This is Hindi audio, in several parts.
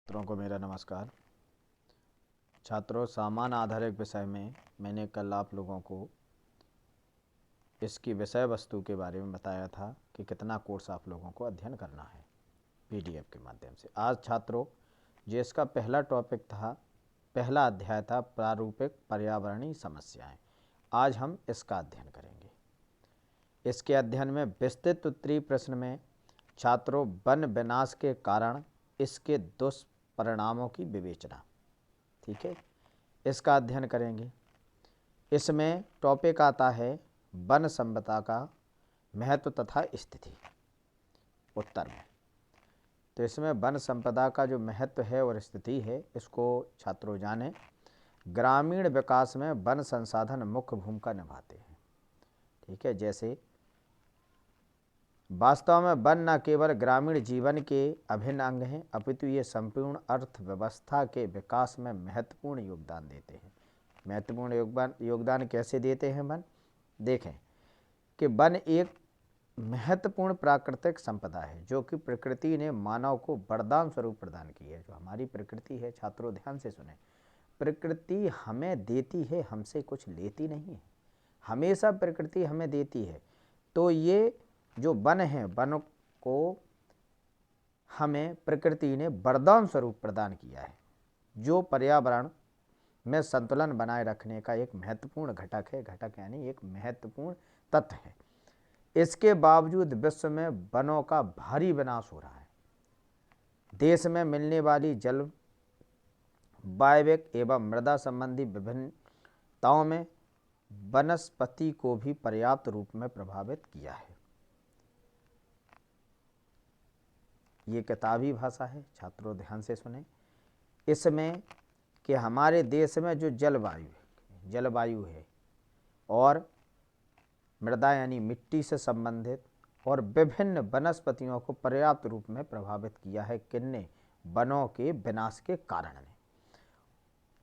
छात्रों को मेरा नमस्कार। छात्रों, सामान आधारित विषय में मैंने कल आप लोगों को इसकी विषय वस्तु के बारे में बताया था कि कितना कोर्स आप लोगों को अध्ययन करना है पीडीएफ के माध्यम से। आज छात्रों, जो इसका पहला टॉपिक था, पहला अध्याय था प्रारूपिक पर्यावरणीय समस्याएं। आज हम इसका अध्ययन करेंगे। इसके अध्ययन में विस्तृत उत्तरीय प्रश्न में छात्रों वन विनाश के कारण इसके दुष्परिणामों की विवेचना, ठीक है, इसका अध्ययन करेंगे। इसमें टॉपिक आता है वन संपदा का महत्व तथा स्थिति उत्तर में। तो इसमें वन संपदा का जो महत्व है और स्थिति है, इसको छात्रों जानें। ग्रामीण विकास में वन संसाधन मुख्य भूमिका निभाते हैं, ठीक है। जैसे वास्तव में वन न केवल ग्रामीण जीवन के अभिन्न अंग हैं, अपितु ये संपूर्ण अर्थव्यवस्था के विकास में महत्वपूर्ण योगदान देते हैं। महत्वपूर्ण योगदान कैसे देते हैं वन? देखें कि वन एक महत्वपूर्ण प्राकृतिक संपदा है जो कि प्रकृति ने मानव को वरदान स्वरूप प्रदान की है। जो हमारी प्रकृति है, छात्रों ध्यान से सुने, प्रकृति हमें देती है, हमसे कुछ लेती नहीं है। हमेशा प्रकृति हमें देती है। तो ये जो वन है, वन को हमें प्रकृति ने वरदान स्वरूप प्रदान किया है, जो पर्यावरण में संतुलन बनाए रखने का एक महत्वपूर्ण घटक है। घटक यानी एक महत्वपूर्ण तत्व है। इसके बावजूद विश्व में वनों का भारी विनाश हो रहा है। देश में मिलने वाली जल, वायविक एवं मृदा संबंधी विभिन्नताओं में वनस्पति को भी पर्याप्त रूप में प्रभावित किया है। ये किताबी भाषा है, छात्रों ध्यान से सुने। इसमें कि हमारे देश में जो जलवायु है और मृदा यानी मिट्टी से संबंधित और विभिन्न वनस्पतियों को पर्याप्त रूप में प्रभावित किया है। किन्ने? वनों के विनाश के कारण ने।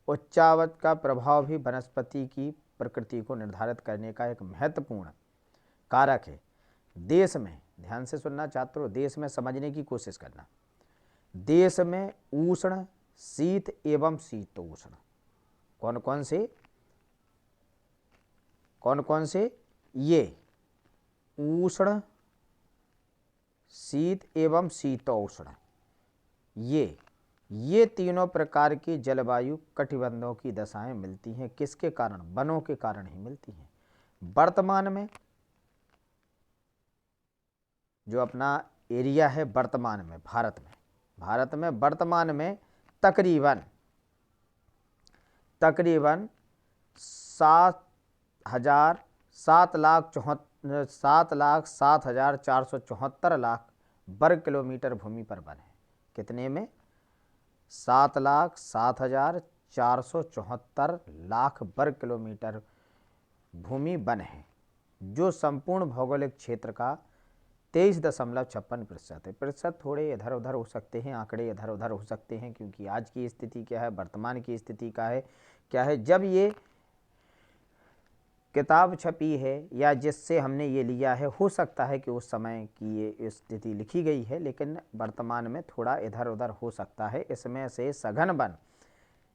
उच्चावच का प्रभाव भी वनस्पति की प्रकृति को निर्धारित करने का एक महत्वपूर्ण कारक है। देश में, ध्यान से सुनना छात्रों, देश में समझने की कोशिश करना। देश में उष्ण, शीत एवं शीतोष्ण कौन कौन से ये उष्ण, शीत एवं शीतोष्ण, ये तीनों प्रकार की जलवायु कटिबंधों की दशाएं मिलती हैं। किसके कारण? वनों के कारण ही मिलती हैं। वर्तमान में जो अपना एरिया है, वर्तमान में भारत में वर्तमान में तकरीबन 7,07,474 वर्ग किलोमीटर भूमि पर वन है। कितने में? 7,07,474 वर्ग किलोमीटर भूमि वन है, जो संपूर्ण भौगोलिक क्षेत्र का 23.56% है। प्रतिशत थोड़े इधर उधर हो सकते हैं, आंकड़े इधर उधर हो सकते हैं, क्योंकि आज की स्थिति क्या है, वर्तमान की स्थिति क्या है। जब ये किताब छपी है या जिससे हमने ये लिया है, हो सकता है कि उस समय की ये स्थिति लिखी गई है, लेकिन वर्तमान में थोड़ा इधर उधर हो सकता है। इसमें से सघन वन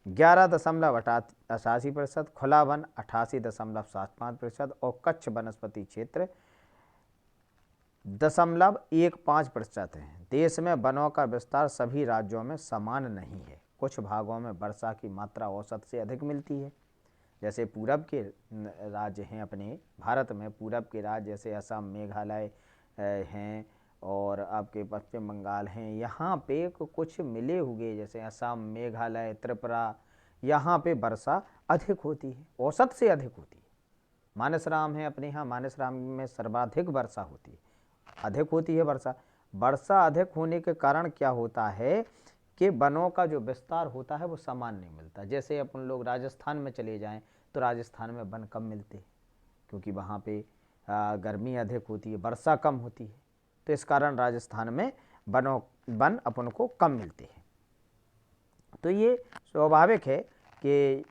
11.88%, खुला वन 88.75% और कच्छ वनस्पति क्षेत्र 0.15% है। देश में वनों का विस्तार सभी राज्यों में समान नहीं है। कुछ भागों में वर्षा की मात्रा औसत से अधिक मिलती है। जैसे पूरब के राज्य हैं अपने भारत में, पूरब के राज्य जैसे असम, मेघालय हैं और आपके पश्चिम बंगाल हैं। यहाँ पे कुछ मिले हुए जैसे असम, मेघालय, त्रिपुरा, यहाँ पे वर्षा अधिक होती है, औसत से अधिक होती है। मानसराम है अपने यहाँ, मानसराम में सर्वाधिक वर्षा होती है, अधिक होती है वर्षा। वर्षा अधिक होने के कारण क्या होता है कि वनों का जो विस्तार होता है वो समान नहीं मिलता। जैसे अपन लोग राजस्थान में चले जाएं तो राजस्थान में वन कम मिलते हैं, क्योंकि वहाँ पे गर्मी अधिक होती है, वर्षा कम होती है। तो इस कारण राजस्थान में वन अपन को कम मिलते हैं। तो ये स्वाभाविक है कि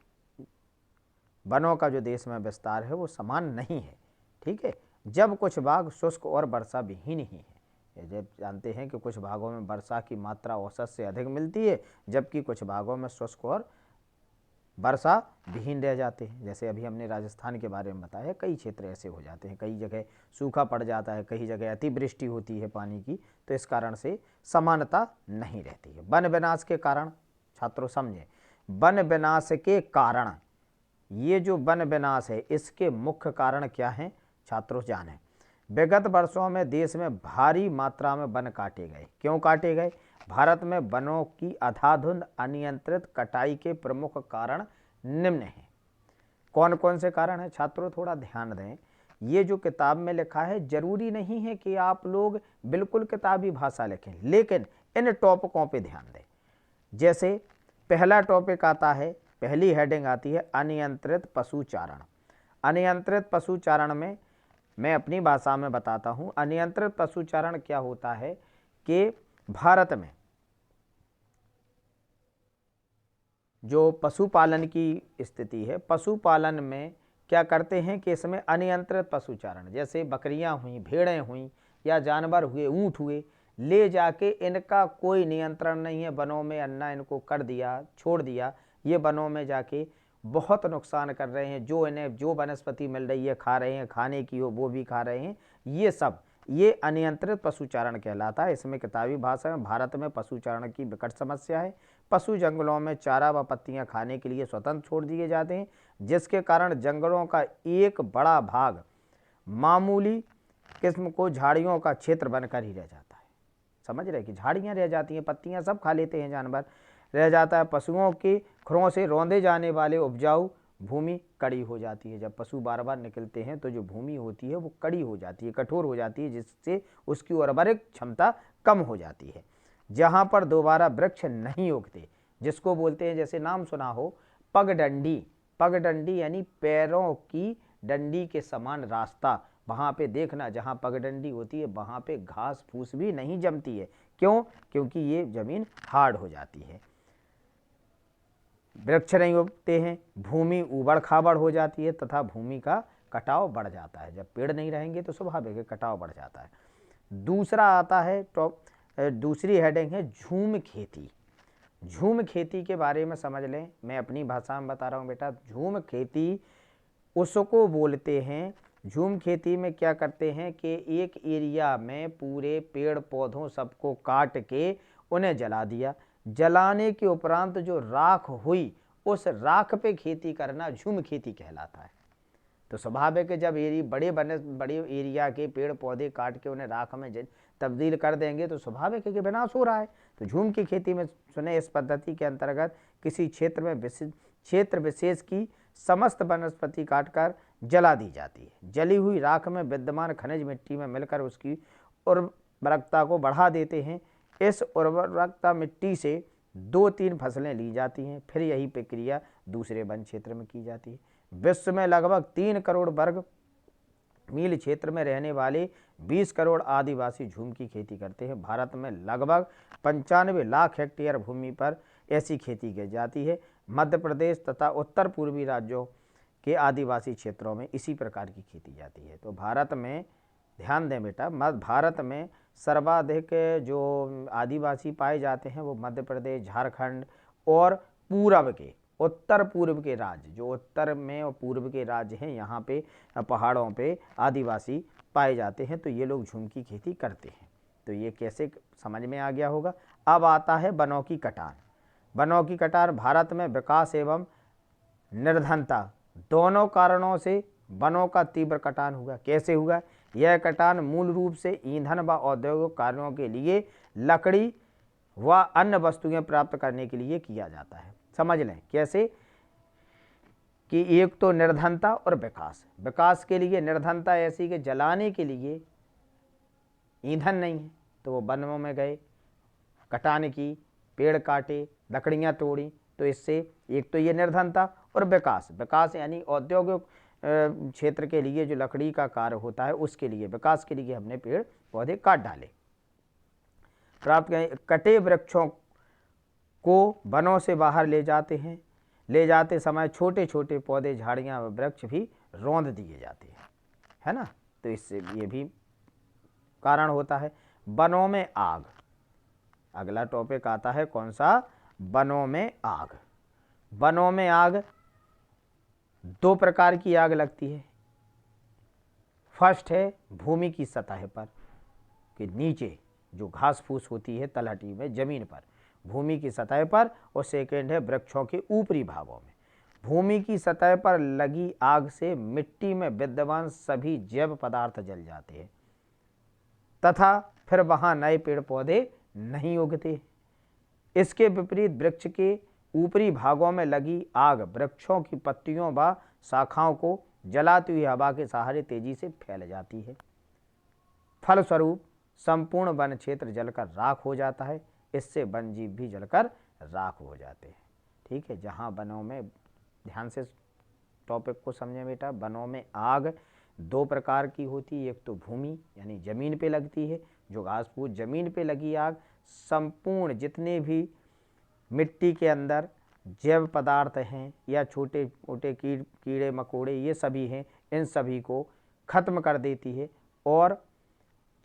वनों का जो देश में विस्तार है वो समान नहीं है, ठीक है। जब कुछ भाग शुष्क और वर्षा विहीन ही है, ये जब जानते हैं कि कुछ भागों में वर्षा की मात्रा औसत से अधिक मिलती है, जबकि कुछ भागों में शुष्क और वर्षा विहीन रह जाते हैं। जैसे अभी हमने राजस्थान के बारे में बताया, कई क्षेत्र ऐसे हो जाते हैं, कई जगह सूखा पड़ जाता है, कई जगह अतिवृष्टि होती है पानी की, तो इस कारण से समानता नहीं रहती है। वन विनाश के कारण, छात्रों समझें, वन विनाश के कारण, ये जो वन विनाश है इसके मुख्य कारण क्या हैं छात्रों जानें। विगत वर्षों में देश में भारी मात्रा में वन काटे गए। क्यों काटे गए? भारत में वनों की अंधाधुंध अनियंत्रित कटाई के प्रमुख कारण निम्न हैं। कौन कौन से कारण हैं छात्रों, थोड़ा ध्यान दें। ये जो किताब में लिखा है जरूरी नहीं है कि आप लोग बिल्कुल किताबी भाषा लिखें, लेकिन इन टॉपिकों पे ध्यान दें। जैसे पहला टॉपिक आता है, पहली हेडिंग आती है अनियंत्रित पशुचारण। अनियंत्रित पशुचारण में मैं अपनी भाषा में बताता हूं। अनियंत्रित पशुचारण क्या होता है कि भारत में जो पशुपालन की स्थिति है, पशुपालन में क्या करते हैं कि इसमें अनियंत्रित पशुचारण, जैसे बकरियां हुई, भेड़ें हुई या जानवर हुए, ऊंट हुए, ले जाके इनका कोई नियंत्रण नहीं है, वनों में अन्ना इनको कर दिया, छोड़ दिया, ये वनों में जाके बहुत नुकसान कर रहे हैं। जो इन्हें जो वनस्पति मिल रही है खा रहे हैं, खाने की हो वो भी खा रहे हैं। ये सब ये अनियंत्रित पशुचारण कहलाता है। इसमें किताबी भाषा में भारत में पशुचारण की विकट समस्या है। पशु जंगलों में चारा व पत्तियां खाने के लिए स्वतंत्र छोड़ दिए जाते हैं, जिसके कारण जंगलों का एक बड़ा भाग मामूली किस्म को झाड़ियों का क्षेत्र बनकर ही रह जाता है। समझ रहे कि झाड़ियां रह जाती हैं, पत्तियां सब खा लेते हैं, जानवर रह जाता है। पशुओं के खुरों से रौंदे जाने वाले उपजाऊ भूमि कड़ी हो जाती है। जब पशु बार बार निकलते हैं तो जो भूमि होती है वो कड़ी हो जाती है, कठोर हो जाती है, जिससे उसकी उर्वरक क्षमता कम हो जाती है। जहाँ पर दोबारा वृक्ष नहीं उगते, जिसको बोलते हैं, जैसे नाम सुना हो पगडंडी। पगडंडी यानी पैरों की डंडी के समान रास्ता, वहाँ पे देखना जहाँ पगडंडी होती है वहाँ पे घास फूस भी नहीं जमती है। क्यों? क्योंकि ये जमीन हार्ड हो जाती है, वृक्ष नहीं उगते हैं, भूमि ऊबड़ खाबड़ हो जाती है तथा भूमि का कटाव बढ़ जाता है। जब पेड़ नहीं रहेंगे तो स्वाभाविक है कटाव बढ़ जाता है। दूसरा आता है दूसरी हेडिंग है झूम खेती। झूम खेती के बारे में समझ लें, मैं अपनी भाषा में बता रहा हूँ बेटा। झूम खेती उसको बोलते हैं, झूम खेती में क्या करते हैं कि एक एरिया में पूरे पेड़ पौधों सबको काट के उन्हें जला दिया, जलाने के उपरांत जो राख हुई उस राख पे खेती करना झूम खेती कहलाता है। तो स्वाभाविक है जब बड़े एरिया के पेड़ पौधे काट के उन्हें राख में तब्दील कर देंगे तो स्वाभाविक है कि विनाश हो रहा है। तो झूम की खेती में सुने, इस पद्धति के अंतर्गत किसी क्षेत्र विशेष की समस्त वनस्पति काटकर जला दी जाती है। जली हुई राख में विद्यमान खनिज मिट्टी में मिलकर उसकी उर्वरकता को बढ़ा देते हैं। इस उर्वरकता मिट्टी से 2-3 फसलें ली जाती हैं, फिर यही प्रक्रिया दूसरे वन क्षेत्र में की जाती है। विश्व में लगभग 3 करोड़ वर्ग मील क्षेत्र में रहने वाले 20 करोड़ आदिवासी झूम की खेती करते हैं। भारत में लगभग 95 लाख हेक्टेयर भूमि पर ऐसी खेती की जाती है। मध्य प्रदेश तथा उत्तर पूर्वी राज्यों के आदिवासी क्षेत्रों में इसी प्रकार की खेती जाती है। तो भारत में ध्यान दें बेटा, भारत में सर्वाधिक जो आदिवासी पाए जाते हैं वो मध्य प्रदेश, झारखंड और पूरब के उत्तर पूर्व के राज्य, जो उत्तर में और पूर्व के राज्य हैं, यहाँ पे पहाड़ों पे आदिवासी पाए जाते हैं। तो ये लोग झूम की खेती करते हैं। तो ये कैसे समझ में आ गया होगा। अब आता है वनों की कटान। वनों की कटान भारत में विकास एवं निर्धनता दोनों कारणों से वनों का तीव्र कटान हुआ। कैसे हुआ? यह कटान मूल रूप से ईंधन व औद्योगिक कार्यों के लिए लकड़ी व अन्य वस्तुएं प्राप्त करने के लिए किया जाता है। समझ लें कैसे कि एक तो निर्धनता और विकास। विकास के लिए निर्धनता ऐसी कि जलाने के लिए ईंधन नहीं है तो वो वनों में गए, कटान की, पेड़ काटे, लकड़ियां तोड़ी, तो इससे एक तो ये निर्धनता और विकास यानी औद्योगिक क्षेत्र के लिए जो लकड़ी का कार्य होता है उसके लिए, विकास के लिए हमने पेड़ पौधे काट डाले। प्राप्त कटे वृक्षों को वनों से बाहर ले जाते हैं। ले जाते समय छोटे छोटे पौधे, झाड़ियां व वृक्ष भी रौंद दिए जाते हैं, है ना। तो इससे ये भी कारण होता है। वनों में आग। अगला टॉपिक आता है कौन सा? वनों में आग। वनों में आग, दो प्रकार की आग लगती है। फर्स्ट है भूमि की सतह पर कि नीचे जो घास फूस होती है तलहटी में, जमीन पर, भूमि की सतह पर। और सेकेंड है वृक्षों के ऊपरी भागों में। भूमि की सतह पर लगी आग से मिट्टी में विद्यमान सभी जैव पदार्थ जल जाते हैं तथा फिर वहां नए पेड़ पौधे नहीं उगते। इसके विपरीत वृक्ष के ऊपरी भागों में लगी आग वृक्षों की पत्तियों व शाखाओं को जलाती हुई हवा के सहारे तेजी से फैल जाती है। फलस्वरूप संपूर्ण वन क्षेत्र जलकर राख हो जाता है। इससे वन जीव भी जलकर राख हो जाते हैं। ठीक है, जहाँ वनों में, ध्यान से टॉपिक को समझें बेटा, वनों में आग दो प्रकार की होती है। एक तो भूमि यानी जमीन पे लगती है, जो घास फूस जमीन पे लगी आग संपूर्ण जितने भी मिट्टी के अंदर जैव पदार्थ हैं या छोटे मोटे कीड़े मकोड़े ये सभी हैं, इन सभी को खत्म कर देती है और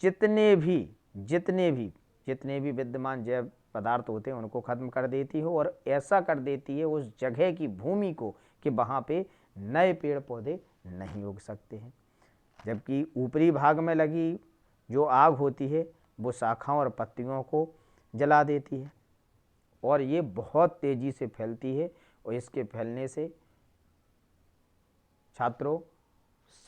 जितने भी विद्यमान जैव पदार्थ होते हैं उनको खत्म कर देती है। और ऐसा कर देती है उस जगह की भूमि को कि वहाँ पे नए पेड़ पौधे नहीं उग सकते हैं। जबकि ऊपरी भाग में लगी जो आग होती है वो शाखाओं और पत्तियों को जला देती है और ये बहुत तेज़ी से फैलती है। और इसके फैलने से छात्रों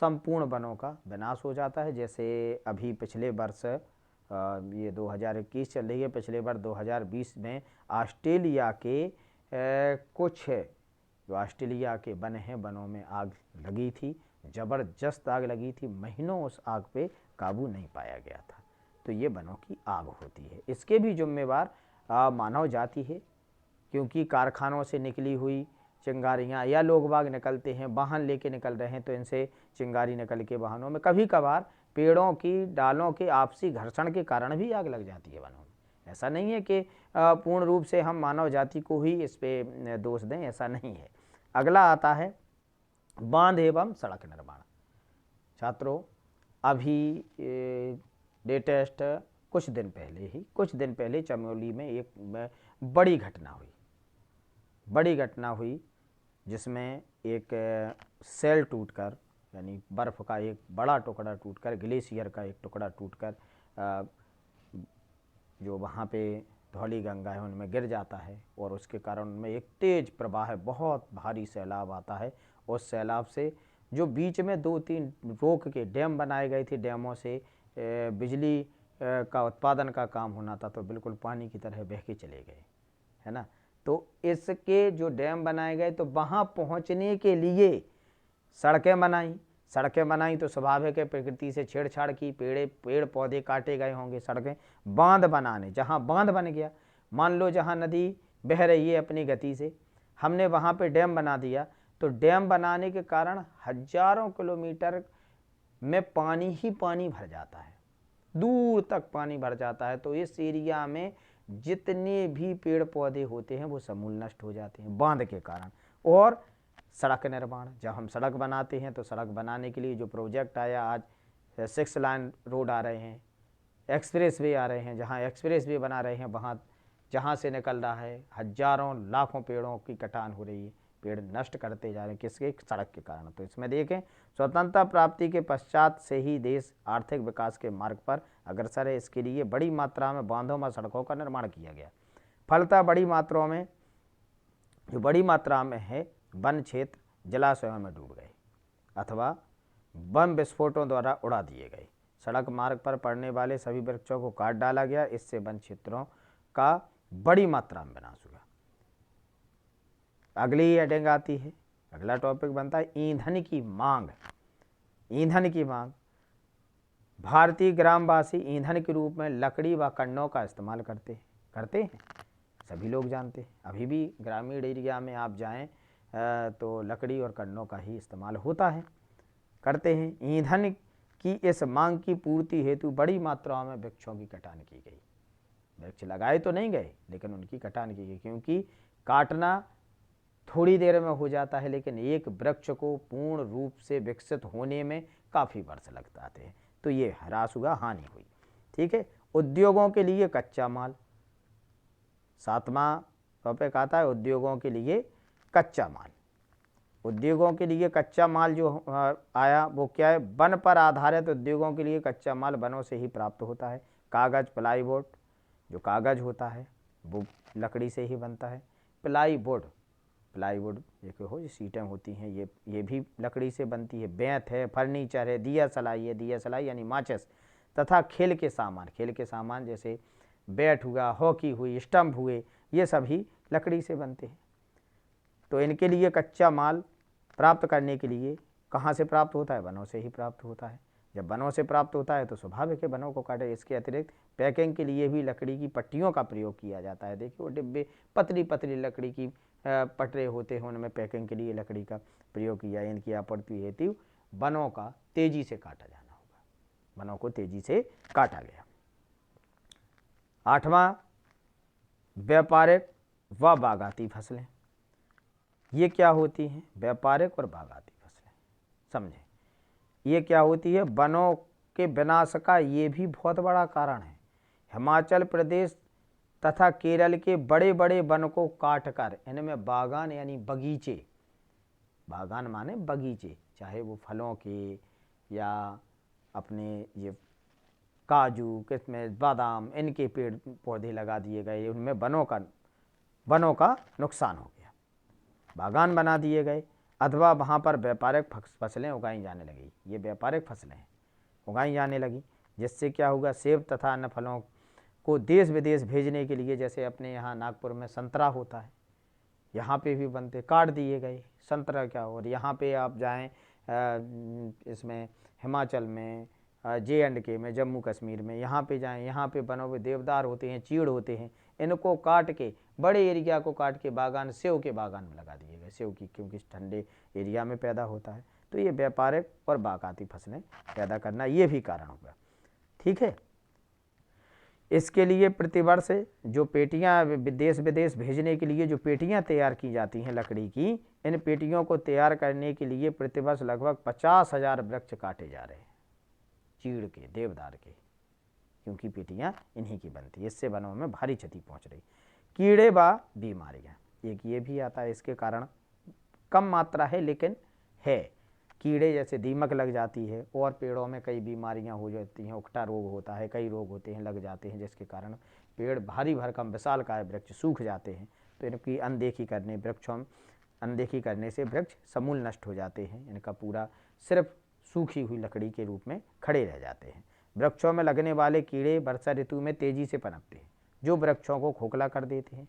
संपूर्ण वनों का विनाश हो जाता है। जैसे अभी पिछले वर्ष ये 2021 चल रही है, पिछले वर्ष 2020 में ऑस्ट्रेलिया के कुछ जो ऑस्ट्रेलिया के वन हैं, वनों में आग लगी थी, ज़बरदस्त आग लगी थी। महीनों उस आग पे काबू नहीं पाया गया था। तो ये वनों की आग होती है। इसके भी जिम्मेवार मानव जाति है, क्योंकि कारखानों से निकली हुई चिंगारियाँ या लोग बाग निकलते हैं, वाहन लेके निकल रहे हैं तो इनसे चिंगारी निकल के वाहनों में, कभी कभार पेड़ों की डालों के आपसी घर्षण के कारण भी आग लग जाती है वनों में। ऐसा नहीं है कि पूर्ण रूप से हम मानव जाति को ही इस पे दोष दें, ऐसा नहीं है। अगला आता है बांध एवं सड़क निर्माण। छात्रों अभी लेटेस्ट कुछ दिन पहले चमोली में एक बड़ी घटना हुई जिसमें एक सेल टूटकर, यानी बर्फ़ का एक बड़ा टुकड़ा टूटकर, ग्लेशियर का एक टुकड़ा टूटकर जो वहाँ पे धौली गंगा है उनमें गिर जाता है और उसके कारण उनमें एक तेज़ प्रवाह है, बहुत भारी सैलाब आता है। उस सैलाब से जो बीच में 2-3 रोक के डैम बनाए गए थे, डैमों से बिजली का उत्पादन का काम होना था, तो बिल्कुल पानी की तरह बह के चले गए, है ना। तो इसके जो डैम बनाए गए तो वहाँ पहुँचने के लिए सड़कें बनाई तो स्वाभाविक है प्रकृति से छेड़छाड़ की, पेड़ पौधे काटे गए होंगे। सड़कें, बांध बनाने, जहाँ बांध बन गया, मान लो जहाँ नदी बह रही है अपनी गति से, हमने वहाँ पे डैम बना दिया, तो डैम बनाने के कारण हजारों किलोमीटर में पानी ही पानी भर जाता है, दूर तक पानी भर जाता है। तो इस एरिया में जितने भी पेड़ पौधे होते हैं वो समूल नष्ट हो जाते हैं बांध के कारण। और सड़क निर्माण, जब हम सड़क बनाते हैं तो सड़क बनाने के लिए जो प्रोजेक्ट आया, आज 6 लाइन रोड आ रहे हैं, एक्सप्रेस वे आ रहे हैं, जहाँ एक्सप्रेस वे बना रहे हैं वहाँ जहाँ से निकल रहा है हजारों लाखों पेड़ों की कटान हो रही है, पेड़ नष्ट करते जा रहे हैं, किसके? सड़क के कारण। तो इसमें देखें, स्वतंत्रता प्राप्ति के पश्चात से ही देश आर्थिक विकास के मार्ग पर अग्रसर है। इसके लिए बड़ी मात्रा में बांधों व सड़कों का निर्माण किया गया। फलतः बड़ी मात्रा में है वन क्षेत्र जलाशयों में डूब गए अथवा बम विस्फोटों द्वारा उड़ा दिए गए। सड़क मार्ग पर पड़ने वाले सभी वृक्षों को काट डाला गया। इससे वन क्षेत्रों का बड़ी मात्रा में विनाश हुआ। अगली हेडिंग आती है, अगला टॉपिक बनता है ईंधन की मांग। भारतीय ग्रामवासी ईंधन के रूप में लकड़ी व कन्नों का इस्तेमाल करते हैं, सभी लोग जानते हैं। अभी भी ग्रामीण एरिया में आप जाएं तो लकड़ी और कन्नों का ही इस्तेमाल होता है, करते हैं। ईंधन की इस मांग की पूर्ति हेतु बड़ी मात्रा में वृक्षों की कटान की गई। वृक्ष लगाए तो नहीं गए लेकिन उनकी कटान की गई, क्योंकि काटना थोड़ी देर में हो जाता है लेकिन एक वृक्ष को पूर्ण रूप से विकसित होने में काफ़ी वर्ष लगते हैं। तो ये ह्रास हुआ, हानि हुई, ठीक है। उद्योगों के लिए कच्चा माल, 7वां टॉपिक आता है उद्योगों के लिए कच्चा माल। उद्योगों के लिए कच्चा माल जो आया वो क्या है, वन पर आधारित उद्योगों के लिए कच्चा माल वनों से ही प्राप्त होता है। कागज़, प्लाईवुड, जो कागज़ होता है वो लकड़ी से ही बनता है। प्लाईवुड, प्लाईवुड देखो हो, ये सीटें होती हैं, ये भी लकड़ी से बनती है। बेंत है, फर्नीचर है, दिया सलाई है, दिया सलाई यानी माचिस, तथा खेल के सामान, खेल के सामान जैसे बैट हुआ, हॉकी हुई, स्टंप हुए, ये सभी लकड़ी से बनते हैं। तो इनके लिए कच्चा माल प्राप्त करने के लिए कहाँ से प्राप्त होता है, वनों से ही प्राप्त होता है। जब वनों से प्राप्त होता है तो स्वाभाविक है वनों को काटे। इसके अतिरिक्त पैकिंग के लिए भी लकड़ी की पट्टियों का प्रयोग किया जाता है। देखिए वो डिब्बे पतली पतली लकड़ी की पटरे होते हैं, उनमें पैकिंग के लिए लकड़ी का प्रयोग किया। इनकी आपूर्ति हेतु वनों का तेजी से काटा जाना होगा, वनों को तेजी से काटा गया। 8वां व्यापारिक व बागाती फसलें। ये क्या होती हैं, व्यापारिक और बागाती फसलें, समझें ये क्या होती है। वनों के विनाश का ये भी बहुत बड़ा कारण है। हिमाचल प्रदेश तथा केरल के बड़े बड़े वन को काटकर इनमें बागान यानी बगीचे, बागान माने बगीचे, चाहे वो फलों के या अपने ये काजू, किस्में, बादाम, इनके पेड़ पौधे लगा दिए गए, उनमें वनों का नुकसान हो गया, बागान बना दिए गए, अथवा वहाँ पर व्यापारिक फसलें उगाई जाने लगी। ये व्यापारिक फसलें उगाई जाने लगी, जिससे क्या होगा, सेब तथा अन्य फलों को देश विदेश भेजने के लिए, जैसे अपने यहाँ नागपुर में संतरा होता है, यहाँ पे भी बनते, काट दिए गए संतरा क्या। और यहाँ पे आप जाएं इसमें हिमाचल में, J&K में, जम्मू कश्मीर में, यहाँ पे जाएं, यहाँ पे वनों में देवदार होते हैं, चीड़ होते हैं, इनको काट के, बड़े एरिया को काट के बागान, सेव के बागान में लगा दिए गए, सेव की, क्योंकि ठंडे एरिया में पैदा होता है। तो ये व्यापारिक और बागाती फसलें पैदा करना ये भी कारण होगा। ठीक है, इसके लिए प्रतिवर्ष जो पेटियां देश विदेश भेजने के लिए जो पेटियां तैयार की जाती हैं लकड़ी की, इन पेटियों को तैयार करने के लिए प्रतिवर्ष लगभग 50,000 वृक्ष काटे जा रहे हैं, चीड़ के, देवदार के, क्योंकि पेटियां इन्हीं की बनती है। इससे वनों में भारी क्षति पहुंच रही। कीड़े व बीमारियां, एक ये भी आता है, इसके कारण कम मात्रा है लेकिन है। कीड़े जैसे दीमक लग जाती है, और पेड़ों में कई बीमारियां हो जाती हैं, उकटा रोग होता है, कई रोग होते हैं, लग जाते हैं, जिसके कारण पेड़ भारी भरकम विशालकाय वृक्ष सूख जाते हैं। तो इनकी अनदेखी करने से वृक्ष समूल नष्ट हो जाते हैं, इनका पूरा सिर्फ सूखी हुई लकड़ी के रूप में खड़े रह जाते हैं। वृक्षों में लगने वाले कीड़े वर्षा ऋतु में तेजी से पनपते हैं, जो वृक्षों को खोखला कर देते हैं।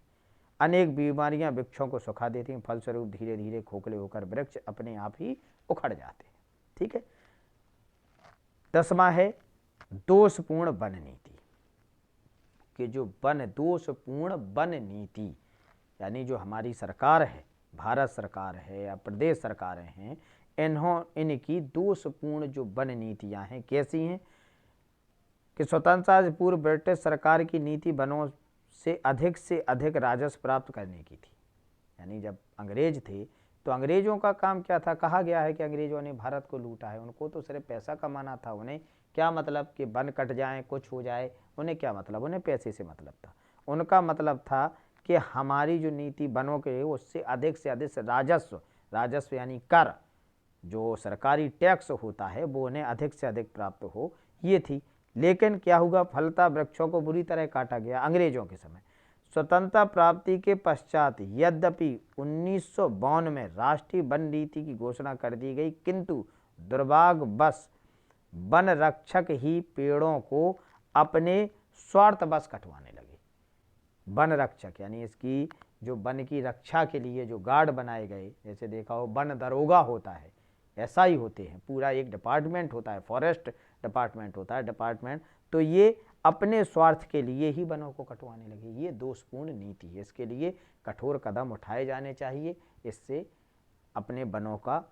अनेक बीमारियां वृक्षों को सुखा देती हैं, फलस्वरूप धीरे धीरे खोखले होकर वृक्ष अपने आप ही उखड़ जाते हैं। ठीक है। 10वां है दोषपूर्ण वन नीति, कि जो दोषपूर्ण वन नीति, यानी जो हमारी सरकार है, भारत सरकार है या प्रदेश सरकारें हैं, इनकी दोषपूर्ण जो वन नीतियां हैं, कैसी हैं कि स्वतंत्रता से पूर्व ब्रिटिश सरकार की नीति वनों से अधिक राजस्व प्राप्त करने की थी। यानी जब अंग्रेज थे तो अंग्रेजों का काम क्या था, कहा गया है कि अंग्रेजों ने भारत को लूटा है, उनको तो सिर्फ पैसा कमाना था। उन्हें क्या मतलब कि वन कट जाए, कुछ हो जाए, उन्हें क्या मतलब, उन्हें पैसे से मतलब था। उनका मतलब था कि हमारी जो नीति वनों के, उससे अधिक राजस्व यानी कर, जो सरकारी टैक्स होता है, वो उन्हें अधिक से अधिक प्राप्त हो, ये थी। लेकिन क्या हुआ, फलता वृक्षों को बुरी तरह काटा गया अंग्रेजों के समय। स्वतंत्रता प्राप्ति के पश्चात यद्यपि 1952 में राष्ट्रीय वन नीति की घोषणा कर दी गई, किंतु दुर्भाग्यवश वन रक्षक ही पेड़ों को अपने स्वार्थवश कटवाने लगे। वन रक्षक यानी इसकी जो वन की रक्षा के लिए जो गार्ड बनाए गए, जैसे देखा हो वन दरोगा होता है, ऐसा ही होते हैं, पूरा एक डिपार्टमेंट होता है, फॉरेस्ट डिपार्टमेंट होता है डिपार्टमेंट, तो ये अपने स्वार्थ के लिए ही वनों को कटवाने लगे। ये दोषपूर्ण नीति है, इसके लिए कठोर कदम उठाए जाने चाहिए। इससे अपने वनों का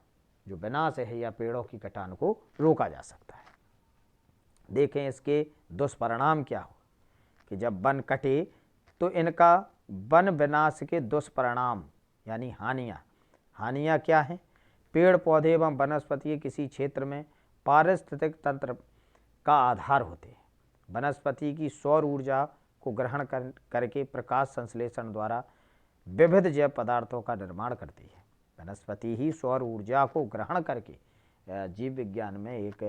जो विनाश है या पेड़ों की कटान को रोका जा सकता है। देखें इसके दुष्परिणाम क्या हो, कि जब वन कटे तो इनका वन विनाश के दुष्परिणाम यानी हानियाँ क्या हैं। पेड़ पौधे एवं वनस्पति किसी क्षेत्र में पारिस्थितिक तंत्र का आधार होते हैं। वनस्पति की सौर ऊर्जा को ग्रहण करके प्रकाश संश्लेषण द्वारा विविध जैव पदार्थों का निर्माण करती है। वनस्पति ही सौर ऊर्जा को ग्रहण करके, जीव विज्ञान में एक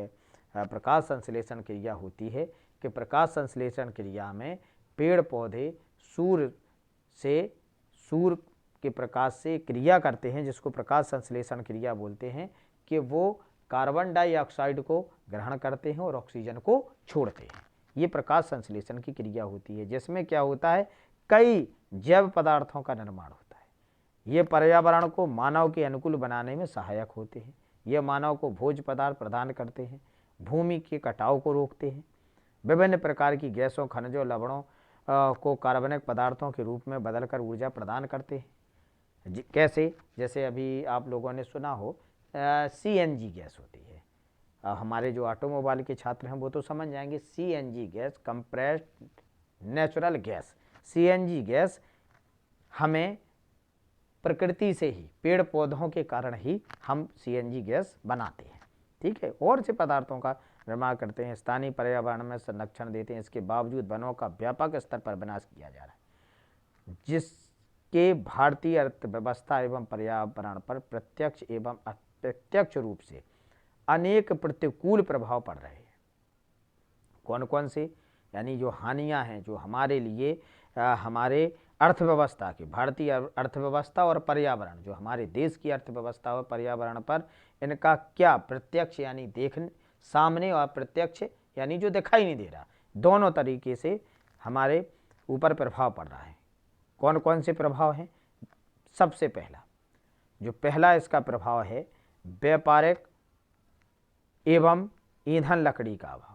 प्रकाश संश्लेषण क्रिया होती है कि प्रकाश संश्लेषण क्रिया में पेड़ पौधे सूर्य के प्रकाश से क्रिया करते हैं, जिसको प्रकाश संश्लेषण क्रिया बोलते हैं, कि वो कार्बन डाइऑक्साइड को ग्रहण करते हैं और ऑक्सीजन को छोड़ते हैं। ये प्रकाश संश्लेषण की क्रिया होती है, जिसमें क्या होता है, कई जैव पदार्थों का निर्माण होता है। ये पर्यावरण को मानव के अनुकूल बनाने में सहायक होते हैं। ये मानव को भोज्य पदार्थ प्रदान करते हैं, भूमि के कटाव को रोकते हैं, विभिन्न प्रकार की गैसों, खनिजों, लवणों को कार्बनिक पदार्थों के रूप में बदलकर ऊर्जा प्रदान करते हैं। कैसे? जैसे अभी आप लोगों ने सुना हो CNG गैस होती है। हमारे जो ऑटोमोबाइल के छात्र हैं वो तो समझ जाएंगे। CNG gas, compressed natural gas. CNG gas हमें प्रकृति से ही, पेड़ पौधों के कारण ही हम CNG गैस बनाते हैं, ठीक है, और से पदार्थों का निर्माण करते हैं, स्थानीय पर्यावरण में संरक्षण देते हैं। इसके बावजूद वनों का व्यापक स्तर पर विनाश किया जा रहा है, जिसके भारतीय अर्थव्यवस्था एवं पर्यावरण पर प्रत्यक्ष एवं अप्रत्यक्ष रूप से अनेक प्रतिकूल प्रभाव पड़ रहे हैं। कौन कौन से? यानी जो हानियां हैं, जो हमारे लिए हमारे अर्थव्यवस्था की, भारतीय अर्थव्यवस्था और पर्यावरण, जो हमारे देश की अर्थव्यवस्था और पर्यावरण पर इनका क्या प्रत्यक्ष यानी देखने सामने, और प्रत्यक्ष यानी जो दिखाई नहीं दे रहा, दोनों तरीके से हमारे ऊपर प्रभाव पड़ रहा है। कौन कौन से प्रभाव हैं? सबसे पहला इसका प्रभाव है व्यापारिक एवं ईंधन लकड़ी का अभाव।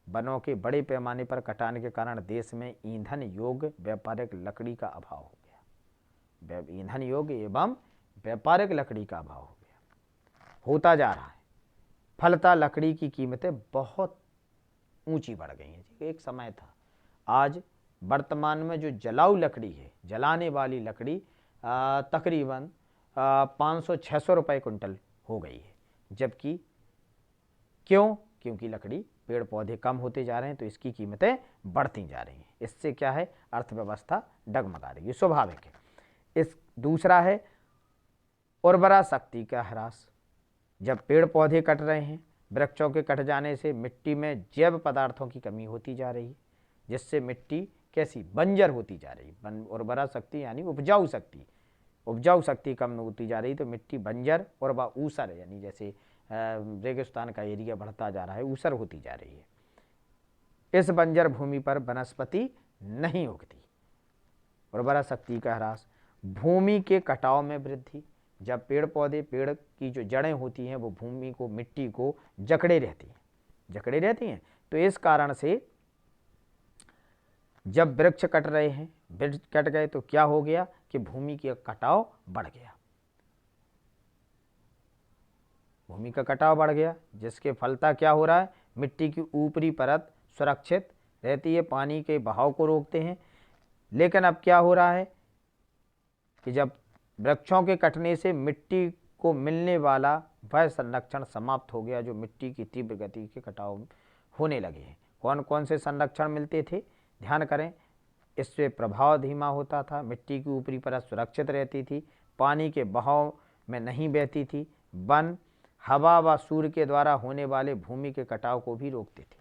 वनों के बड़े पैमाने पर कटान के कारण देश में ईंधन योग्य व्यापारिक लकड़ी का अभाव हो गया। ईंधन योग्य एवं व्यापारिक लकड़ी का अभाव हो गया, होता जा रहा है। फलतः लकड़ी की कीमतें बहुत ऊंची बढ़ गई हैं। एक समय था, आज वर्तमान में जो जलाऊ लकड़ी है, जलाने वाली लकड़ी तकरीबन 500-600 रुपये कुंटल हो गई है। जबकि क्यों? क्योंकि लकड़ी, पेड़ पौधे कम होते जा रहे हैं, तो इसकी कीमतें बढ़ती जा रही हैं। इससे क्या है, अर्थव्यवस्था डगमगा रही है, स्वाभाविक है। दूसरा है उर्वरा शक्ति का ह्रास। जब पेड़ पौधे कट रहे हैं, वृक्षों के कट जाने से मिट्टी में जैव पदार्थों की कमी होती जा रही है, जिससे मिट्टी कैसी, बंजर होती जा रही है। उर्वरा शक्ति यानी उपजाऊ शक्ति कम होती जा रही, तो मिट्टी बंजर और वह ऊसर, यानी जैसे रेगिस्तान का एरिया बढ़ता जा रहा है, ऊसर होती जा रही है। इस बंजर भूमि पर वनस्पति नहीं उगती। उर्वरा शक्ति का ह्रास, भूमि के कटाव में वृद्धि। जब पेड़ की जो जड़ें होती हैं वो भूमि को, मिट्टी को जकड़े रहती हैं, तो इस कारण से जब वृक्ष कट रहे हैं, वृक्ष कट गए तो क्या हो गया कि भूमि का कटाव बढ़ गया। भूमि का कटाव बढ़ गया, जिसके फलता क्या हो रहा है, मिट्टी की ऊपरी परत सुरक्षित रहती है, पानी के बहाव को रोकते हैं। लेकिन अब क्या हो रहा है कि जब वृक्षों के कटने से मिट्टी को मिलने वाला वह संरक्षण समाप्त हो गया, जो मिट्टी की तीव्र गति के कटाव होने लगे हैं। कौन कौन से संरक्षण मिलते थे? ध्यान करें, इससे प्रभाव धीमा होता था, मिट्टी की ऊपरी परत सुरक्षित रहती थी, पानी के बहाव में नहीं बहती थी, वन हवा व सूर्य के द्वारा होने वाले भूमि के कटाव को भी रोकते थे।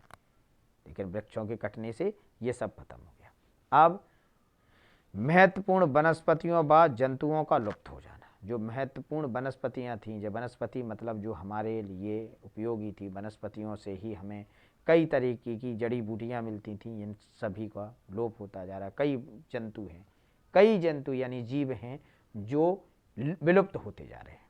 लेकिन वृक्षों के कटने से ये सब खत्म हो गया। अब महत्वपूर्ण वनस्पतियों व जंतुओं का लुप्त हो जाना। जो महत्वपूर्ण वनस्पतियां थीं, जो वनस्पति मतलब जो हमारे लिए उपयोगी थी, वनस्पतियों से ही हमें कई तरीके की जड़ी बूटियाँ मिलती थीं, इन सभी का लोप होता जा रहा है। कई जंतु यानी जीव हैं जो विलुप्त होते जा रहे हैं।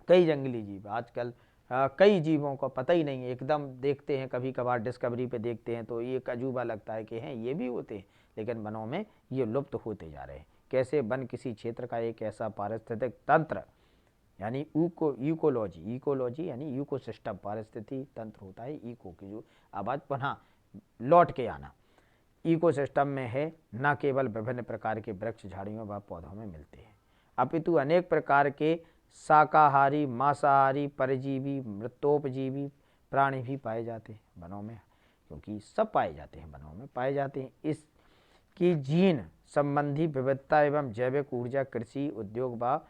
कई जंगली जीव आजकल, कई जीवों को पता ही नहीं है, एकदम देखते हैं, कभी कभार डिस्कवरी पे देखते हैं तो ये अजूबा लगता है कि हैं ये भी होते हैं, लेकिन वनों में ये लुप्त होते जा रहे हैं। कैसे? वन किसी क्षेत्र का एक ऐसा पारिस्थितिक तंत्र यानी इकोलॉजी यानी इकोसिस्टम, पारिस्थितिक तंत्र होता है, इको की जो आवाज़ पुनः लौट के आना, इकोसिस्टम में है, न केवल विभिन्न प्रकार के वृक्ष, झाड़ियों व पौधों में मिलते हैं, अपितु अनेक प्रकार के शाकाहारी, मांसाहारी, परजीवी, मृतोपजीवी प्राणी भी पाए जाते हैं वनों में। क्योंकि सब पाए जाते हैं, वनों में पाए जाते हैं। इसकी जीन संबंधी विविधता एवं जैविक ऊर्जा कृषि, उद्योग व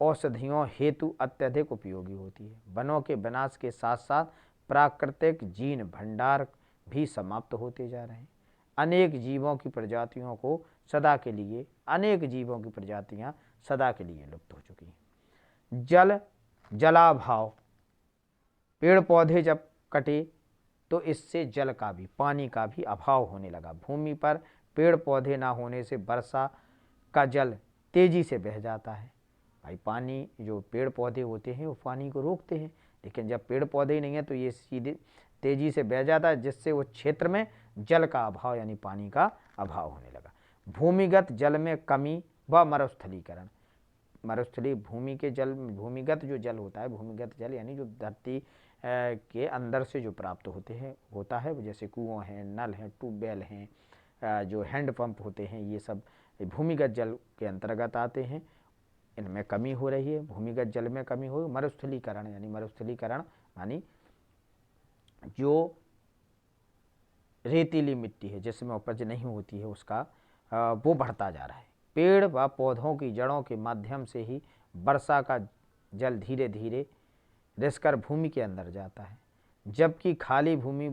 औषधियों हेतु अत्यधिक उपयोगी होती है। वनों के विनाश के साथ साथ प्राकृतिक जीन भंडार भी समाप्त होते जा रहे हैं। अनेक जीवों की प्रजातियों को सदा के लिए अनेक जीवों की प्रजातियां सदा के लिए लुप्त हो चुकी हैं। जलाभाव, पेड़ पौधे जब कटे तो इससे जल का भी, पानी का भी अभाव होने लगा। भूमि पर पेड़ पौधे ना होने से वर्षा का जल तेजी से बह जाता है। भाई पानी, जो पेड़ पौधे होते हैं वो पानी को रोकते हैं, लेकिन जब पेड़ पौधे ही नहीं है तो ये सीधे तेजी से बह जाता है, जिससे उस क्षेत्र में जल का अभाव यानी पानी का अभाव होने लगा। भूमिगत जल में कमी व मरुस्थलीकरण, मरुस्थली भूमिगत जो जल होता है, भूमिगत जल यानी जो धरती के अंदर से जो प्राप्त होता है, जैसे कुआं हैं, नल हैं, ट्यूबवेल हैं, जो हैंडपंप होते हैं, ये सब भूमिगत जल के अंतर्गत आते हैं। इनमें कमी हो रही है, भूमिगत जल में कमी हो। मरुस्थलीकरण यानी जो रेतीली मिट्टी है जिसमें उपज नहीं होती है, उसका वो बढ़ता जा रहा है। पेड़ व पौधों की जड़ों के माध्यम से ही वर्षा का जल धीरे धीरे रिसकर भूमि के अंदर जाता है, जबकि खाली भूमि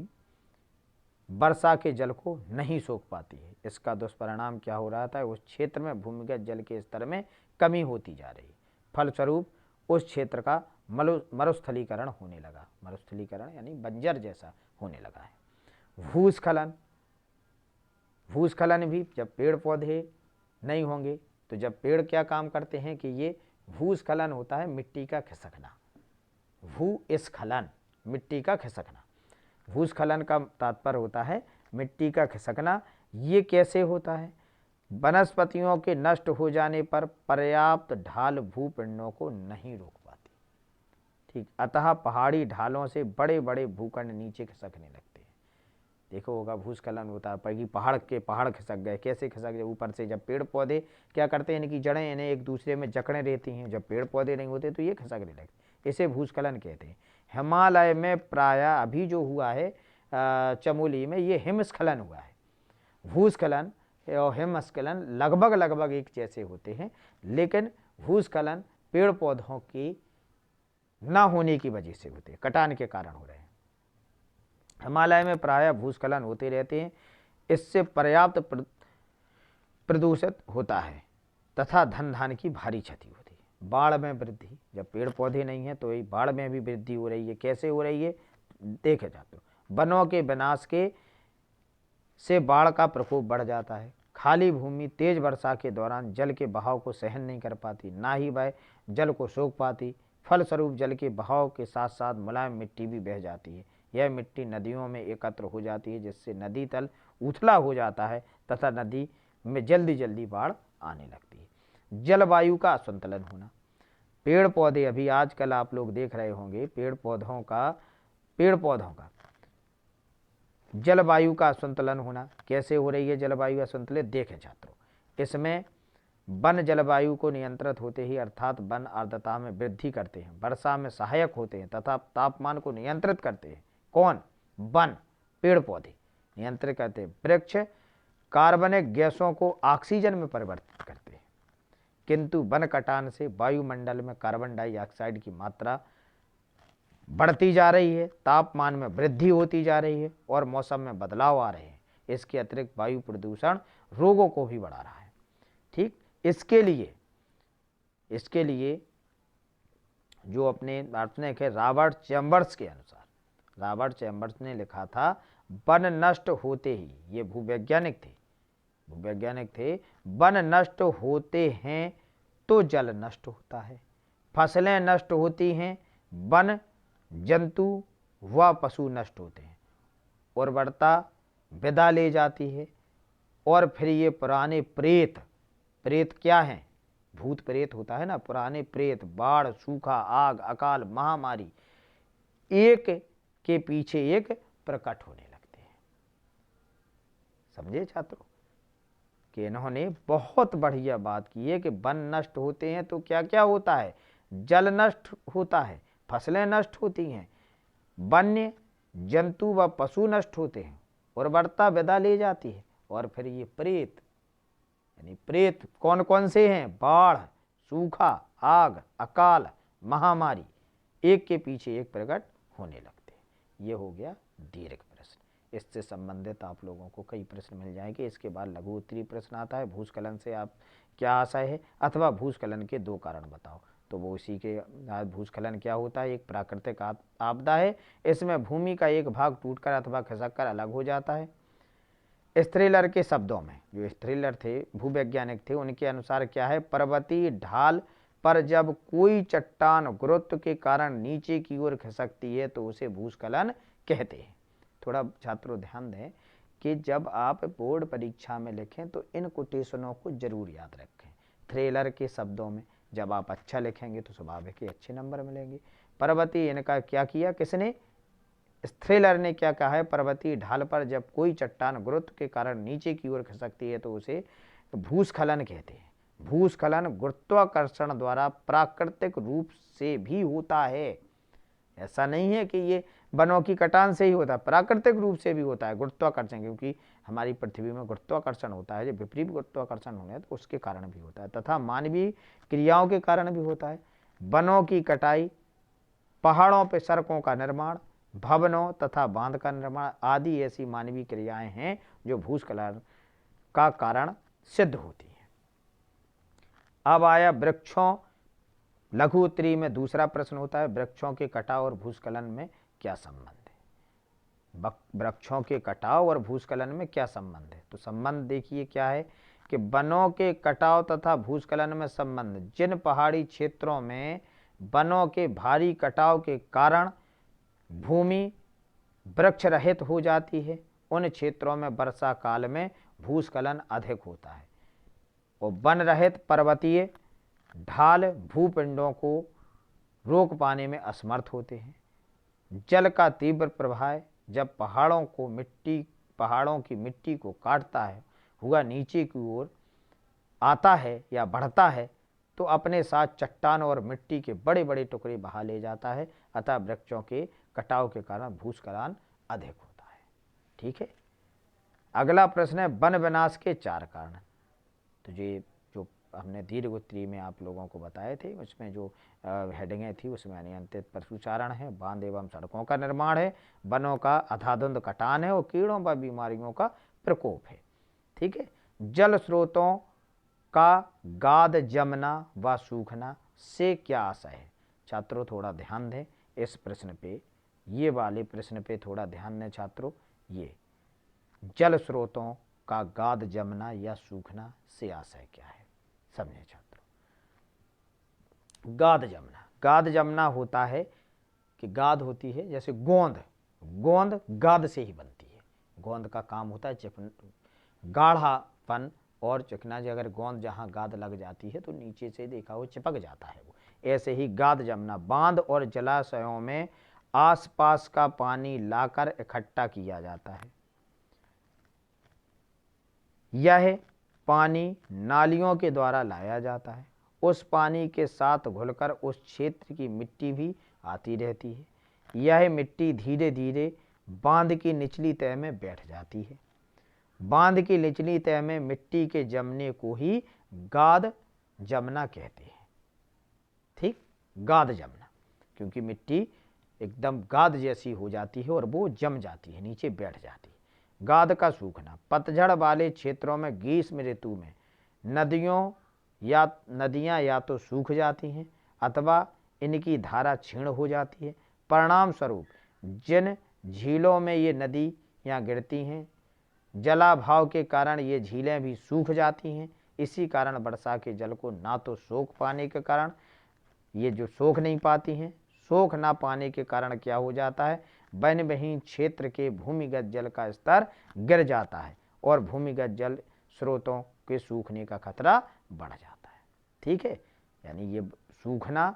वर्षा के जल को नहीं सोख पाती है। इसका दुष्परिणाम क्या हो रहा था, उस क्षेत्र में भूमिगत जल के स्तर में कमी होती जा रही। फलस्वरूप उस क्षेत्र का मरुस्थलीकरण होने लगा। मरुस्थलीकरण यानी बंजर जैसा होने लगा है। भूस्खलन भी, जब पेड़ पौधे नहीं होंगे तो जब पेड़ क्या काम करते हैं कि ये भूस्खलन होता है, मिट्टी का खिसकना। भूस्खलन मिट्टी का खिसकना, भूस्खलन का तात्पर्य होता है मिट्टी का खिसकना। ये कैसे होता है? वनस्पतियों के नष्ट हो जाने पर पर्याप्त ढाल भूपिंडों को नहीं रोक पाती। ठीक, अतः पहाड़ी ढालों से बड़े बड़े भूखंड नीचे खिसकने लगते हैं। देखो होगा, भूस्खलन होता है, पहाड़ खिसक गए। कैसे खिसक गए? ऊपर से जब पेड़ पौधे क्या करते हैं, इनकी जड़ें इन्हें एक दूसरे में जकड़े रहती हैं। जब पेड़ पौधे नहीं होते तो ये खिसकने लगते, इसे भूस्खलन कहते हैं। हिमालय में प्रायः अभी जो हुआ है चमोली में, ये हिमस्खलन हुआ है। भूस्खलन और हिमस्खलन लगभग एक जैसे होते हैं, लेकिन भूस्खलन पेड़ पौधों की ना होने की वजह से होते हैं, कटान के कारण हो रहे हैं। हिमालय में प्रायः भूस्खलन होते रहते हैं। इससे पर्याप्त प्रदूषित होता है तथा धन धान की भारी क्षति होती है। बाढ़ में वृद्धि, जब पेड़ पौधे नहीं है तो ये बाढ़ में भी वृद्धि हो रही है। कैसे हो रही है देखे जाते हो। वनों के विनाश से बाढ़ का प्रकोप बढ़ जाता है। खाली भूमि तेज वर्षा के दौरान जल के बहाव को सहन नहीं कर पाती, ना ही वह जल को सोख पाती। फलस्वरूप जल के बहाव के साथ साथ मुलायम मिट्टी भी बह जाती है। यह मिट्टी नदियों में एकत्र हो जाती है, जिससे नदी तल उथला हो जाता है तथा नदी में जल्दी जल्दी बाढ़ आने लगती है। जलवायु का असंतुलन होना, पेड़ पौधे, अभी आजकल आप लोग देख रहे होंगे पेड़ पौधों का जलवायु का असंतुलन होना। कैसे हो रही है जलवायु असंतुलित? देखें छात्रों, इसमें वन जलवायु को नियंत्रित होते ही, अर्थात वन आर्द्रता में वृद्धि करते हैं, वर्षा में सहायक होते हैं तथा तापमान को नियंत्रित करते हैं। कौन? वन, पेड़ पौधे नियंत्रित करते हैं। वृक्ष कार्बनिक गैसों को ऑक्सीजन में परिवर्तित करते हैं, किंतु वन कटान से वायुमंडल में कार्बन डाइऑक्साइड की मात्रा बढ़ती जा रही है, तापमान में वृद्धि होती जा रही है और मौसम में बदलाव आ रहे हैं। इसके अतिरिक्त वायु प्रदूषण रोगों को भी बढ़ा रहा है। ठीक, इसके लिए जो अपने दार्शनिक है रॉबर्ट चैम्बर्स के अनुसार, रॉबर्ट चैम्बर्स ने लिखा था, वन नष्ट होते ही, ये भूवैज्ञानिक थे, वन नष्ट होते हैं तो जल नष्ट होता है, फसलें नष्ट होती हैं, वन जंतु व पशु नष्ट होते हैं, उर्वरता विदा ले जाती है। और फिर ये पुराने प्रेत क्या हैं? भूत प्रेत होता है ना, पुराने प्रेत बाढ़, सूखा, आग, अकाल, महामारी, एक के पीछे एक प्रकट होने लगते हैं। समझे छात्रों कि इन्होंने बहुत बढ़िया बात की है कि वन नष्ट होते हैं तो क्या क्या होता है? जल नष्ट होता है, फसलें नष्ट होती हैं, वन्य जंतु व पशु नष्ट होते हैं उर्वरता विदा ले जाती है। और फिर ये प्रेत, यानी प्रेत कौन कौन से हैं? बाढ़, सूखा, आग, अकाल, महामारी, एक के पीछे एक प्रकट होने लगते हैं। ये हो गया दीर्घ प्रश्न। इससे संबंधित आप लोगों को कई प्रश्न मिल जाएंगे। इसके बाद लघु उत्तरीय प्रश्न आता है, भूस्खलन से आप क्या आशय है, अथवा भूस्खलन के 2 कारण बताओ। तो वो इसी के भूस्खलन क्या होता है? एक प्राकृतिक आपदा है। इसमें भूमि का एक भाग टूटकर अथवा खिसककर अलग हो जाता है। स्त्रीलर के शब्दों में, जो स्त्रीलर थे भूवैज्ञानिक थे, उनके अनुसार क्या है? पर्वतीय ढाल पर जब कोई चट्टान गुरुत्व के कारण नीचे की ओर खिसकती है तो उसे भूस्खलन कहते हैं। थोड़ा छात्रों ध्यान दें कि जब आप बोर्ड परीक्षा में लिखें तो इन कोटेशनों को जरूर याद रखें। थ्रिलर के शब्दों में जब आप अच्छा लिखेंगे तो स्वाभाविक ही अच्छे नंबर मिलेंगे। पर्वतीय, इनका क्या किया किसने? थ्रिलर ने क्या कहा है? पर्वतीय ढाल पर जब कोई चट्टान गुरुत्व के कारण नीचे की ओर खिसकती है तो उसे भूस्खलन कहते हैं। भूस्खलन गुरुत्वाकर्षण द्वारा प्राकृतिक रूप से भी होता है। ऐसा नहीं है कि ये वनों की कटान से ही होता है, प्राकृतिक रूप से भी होता है गुरुत्वाकर्षण, क्योंकि हमारी पृथ्वी में गुरुत्वाकर्षण होता है, जब विपरीत गुरुत्वाकर्षण होने तो उसके कारण भी होता है, तथा मानवीय क्रियाओं के कारण भी होता है। वनों की कटाई, पहाड़ों पर सड़कों का निर्माण, भवनों तथा बांध का निर्माण आदि ऐसी मानवीय क्रियाएं हैं जो भूस्खलन का कारण सिद्ध होती हैं। अब आया वृक्षों, लघु उत्तरीय में दूसरा प्रश्न होता है, वृक्षों के कटाव और भूस्खलन में क्या संबंध है? वृक्षों के कटाव और भूस्खलन में क्या संबंध है? तो संबंध देखिए क्या है कि वनों के कटाव तथा भूस्खलन में संबंध। जिन पहाड़ी क्षेत्रों में वनों के भारी कटाव के कारण भूमि वृक्ष रहित हो जाती है, उन क्षेत्रों में वर्षा काल में भूस्खलन अधिक होता है। और वन रहित पर्वतीय ढाल भूपिंडों को रोक पाने में असमर्थ होते हैं। जल का तीव्र प्रवाह जब पहाड़ों की मिट्टी को काटता है हुआ नीचे की ओर आता है या बढ़ता है तो अपने साथ चट्टान और मिट्टी के बड़े बड़े टुकड़े बहा ले जाता है। अतः वृक्षों के कटाव के कारण भूस्खलन अधिक होता है। ठीक है, अगला प्रश्न है वन विनाश के 4 कारण। तो ये जो हमने दीर्घ उत्तरीय में आप लोगों को बताए थे, उसमें जो हेडिंगें थी उसमें अनियंत्रित पशुचारण है, बांध एवं सड़कों का निर्माण है, वनों का अंधाधुंध कटान है और कीड़ों व बीमारियों का प्रकोप है। ठीक है, जल स्रोतों का गाद जमना व सूखना से क्या आशय है? छात्रों थोड़ा ध्यान दें इस प्रश्न पे, ये वाले प्रश्न पे थोड़ा ध्यान दें छात्रों। ये जल स्रोतों का गाद जमना या सूखना से आशय क्या है, समझे छात्रों। गाद जमना होता है कि गाद होती है जैसे गोंद गाद से ही बनती है। गोंद का काम होता है गाढ़ापन और चिकना। अगर गोंद जहाँ गाद लग जाती है तो नीचे से देखा वो चिपक जाता है वो। ऐसे ही गाद जमना, बांध और जलाशयों में आसपास का पानी लाकर इकट्ठा किया जाता है। यह पानी नालियों के द्वारा लाया जाता है, उस पानी के साथ घुलकर उस क्षेत्र की मिट्टी भी आती रहती है। यह मिट्टी धीरे धीरे बांध की निचली तह में बैठ जाती है। बांध की निचली तह में मिट्टी के जमने को ही गाद जमना कहते हैं। ठीक, गाद जमना, क्योंकि मिट्टी एकदम गाद जैसी हो जाती है और वो जम जाती है, नीचे बैठ जाती है। गाद का सूखना, पतझड़ वाले क्षेत्रों में ग्रीष्म ऋतु में नदियां या तो सूख जाती हैं अथवा इनकी धारा क्षीण हो जाती है। परिणाम स्वरूप जिन झीलों में ये नदियां गिरती हैं, जलाभाव के कारण ये झीलें भी सूख जाती हैं। इसी कारण वर्षा के जल को ना तो सोख पाने के कारण ये जो सोख नहीं पाती हैं, सोख ना पाने के कारण क्या हो जाता है, वन विहीन क्षेत्र के भूमिगत जल का स्तर गिर जाता है और भूमिगत जल स्रोतों के सूखने का खतरा बढ़ जाता है। ठीक है, यानी ये सूखना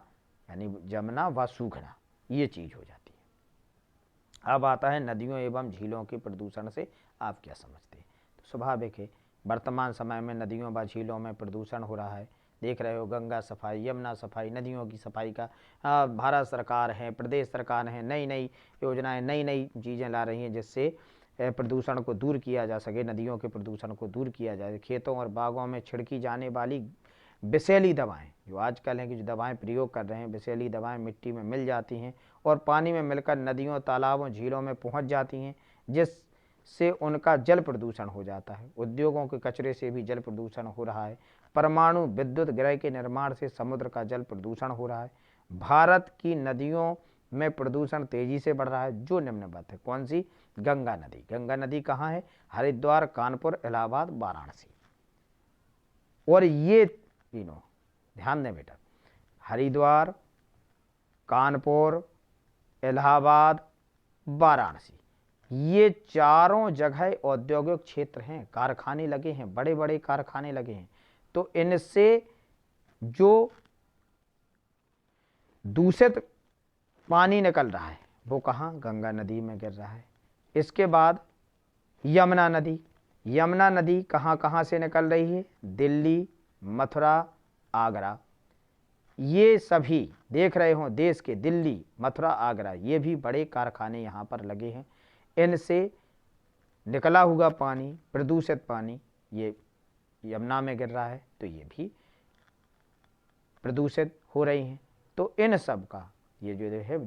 यानी जमना व सूखना ये चीज हो जाती है। अब आता है नदियों एवं झीलों के प्रदूषण से आप क्या समझते हैं? तो स्वाभाविक है वर्तमान समय में नदियों व झीलों में प्रदूषण हो रहा है। देख रहे हो गंगा सफाई, यमुना सफाई, नदियों की सफाई का भारत सरकार है, प्रदेश सरकार है, नई नई योजनाएं, नई नई चीज़ें ला रही हैं जिससे प्रदूषण को दूर किया जा सके, नदियों के प्रदूषण को दूर किया जाए। खेतों और बागों में छिड़की जाने वाली विषैली दवाएं, जो आजकल हैं कि जो दवाएं प्रयोग कर रहे हैं, विषैली दवाएं मिट्टी में मिल जाती हैं और पानी में मिलकर नदियों, तालाबों, झीलों में पहुंच जाती हैं, जिससे उनका जल प्रदूषण हो जाता है। उद्योगों के कचरे से भी जल प्रदूषण हो रहा है। परमाणु विद्युत गृह के निर्माण से समुद्र का जल प्रदूषण हो रहा है। भारत की नदियों में प्रदूषण तेजी से बढ़ रहा है, जो निम्नवत है। कौन सी? गंगा नदी। गंगा नदी कहाँ है? हरिद्वार, कानपुर, इलाहाबाद, वाराणसी। और ये तीनों ध्यान दें बेटा, हरिद्वार, कानपुर, इलाहाबाद, वाराणसी, ये चारों जगह औद्योगिक क्षेत्र हैं, कारखाने लगे हैं, बड़े बड़े कारखाने लगे हैं। तो इनसे जो दूषित पानी निकल रहा है वो कहाँ? गंगा नदी में गिर रहा है। इसके बाद यमुना नदी। यमुना नदी कहाँ कहाँ से निकल रही है? दिल्ली, मथुरा, आगरा। ये सभी देख रहे हो, देश के दिल्ली, मथुरा, आगरा, ये भी बड़े कारखाने यहाँ पर लगे हैं। इनसे निकला हुआ पानी, प्रदूषित पानी, ये यमुना में गिर रहा है, तो ये भी प्रदूषित हो रही हैं। तो इन सब का ये जो है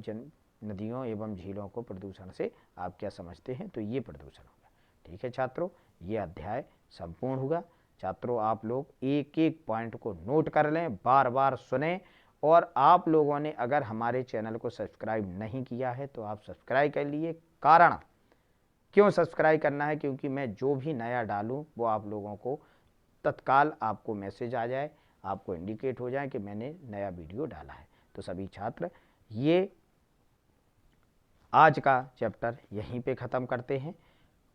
नदियों एवं झीलों को प्रदूषण से आप क्या समझते हैं? तो ये प्रदूषण होगा। ठीक है छात्रों, ये अध्याय संपूर्ण होगा। छात्रों, आप लोग एक एक पॉइंट को नोट कर लें, बार बार सुने। और आप लोगों ने अगर हमारे चैनल को सब्सक्राइब नहीं किया है तो आप सब्सक्राइब कर लिए। कारण क्यों सब्सक्राइब करना है? क्योंकि मैं जो भी नया डालूं वो आप लोगों को तत्काल आपको मैसेज आ जाए, आपको इंडिकेट हो जाए कि मैंने नया वीडियो डाला है। तो सभी छात्र, ये आज का चैप्टर यहीं पे ख़त्म करते हैं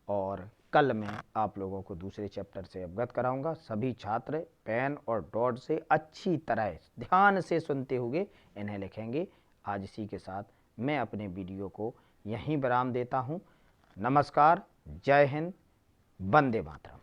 और कल मैं आप लोगों को दूसरे चैप्टर से अवगत कराऊंगा। सभी छात्र पेन और डॉट से अच्छी तरह ध्यान से सुनते हुए इन्हें लिखेंगे। आज इसी के साथ मैं अपने वीडियो को यहीं विराम देता हूं। नमस्कार, जय हिंद, वंदे मातरम।